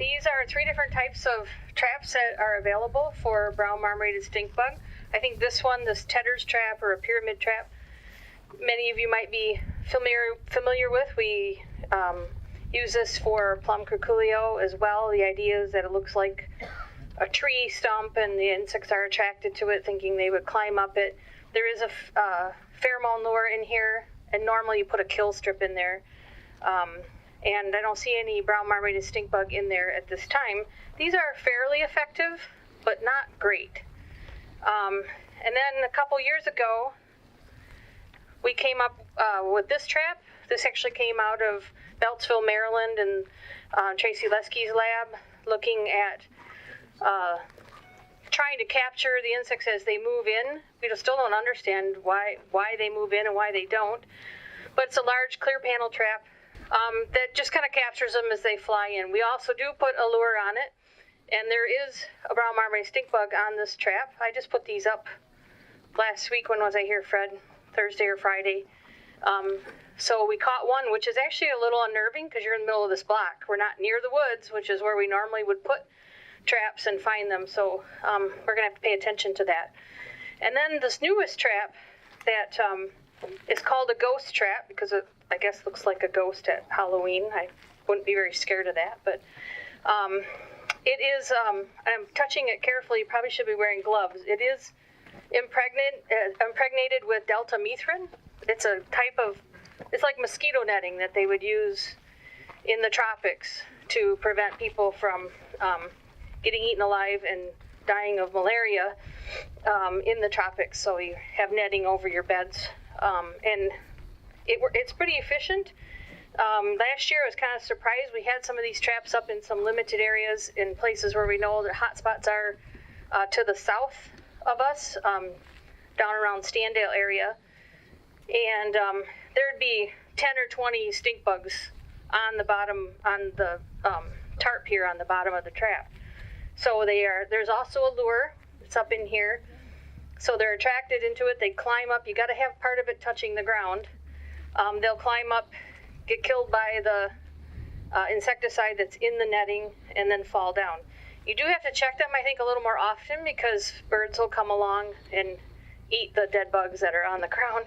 These are 3 different types of traps that are available for brown marmorated stink bug. I think this one, this Tedder's trap or a pyramid trap, many of you might be familiar with. We use this for plum curculio as well. The idea is that it looks like a tree stump and the insects are attracted to it, thinking they would climb up it. There is a pheromone lure in here, and normally you put a kill strip in there. And I don't see any brown marmorated stink bug in there at this time. These are fairly effective, but not great. And then a couple years ago, we came up with this trap. This actually came out of Beltsville, Maryland, and Tracy Lesky's lab, looking at trying to capture the insects as they move in. We still don't understand why they move in and why they don't. But it's a large clear panel trap that just kind of captures them as they fly in. We also do put a lure on it, and there is a brown marmorated stink bug on this trap. I just put these up last week. When was I here, Fred? Thursday or Friday. So we caught one, which is actually a little unnerving because you're in the middle of this block. We're not near the woods, which is where we normally would put traps and find them. So we're going to have to pay attention to that. And then this newest trap that is called a ghost trap because it, I guess, looks like a ghost at Halloween. I wouldn't be very scared of that, but it is, I'm touching it carefully. You probably should be wearing gloves. It is impregnated with delta methrin. It's a type of, it's like mosquito netting that they would use in the tropics to prevent people from getting eaten alive and dying of malaria in the tropics. So you have netting over your beds, and it's pretty efficient. Last year I was kind of surprised. We had some of these traps up in some limited areas in places where we know that hot spots are to the south of us, down around Standale area. And there'd be 10 or 20 stink bugs on the bottom, on the tarp here on the bottom of the trap. So there's also a lure. It's up in here. So they're attracted into it. They climb up. You got to have part of it touching the ground. They'll climb up, get killed by the insecticide that's in the netting, and then fall down. You do have to check them, I think, a little more often because birds will come along and eat the dead bugs that are on the ground.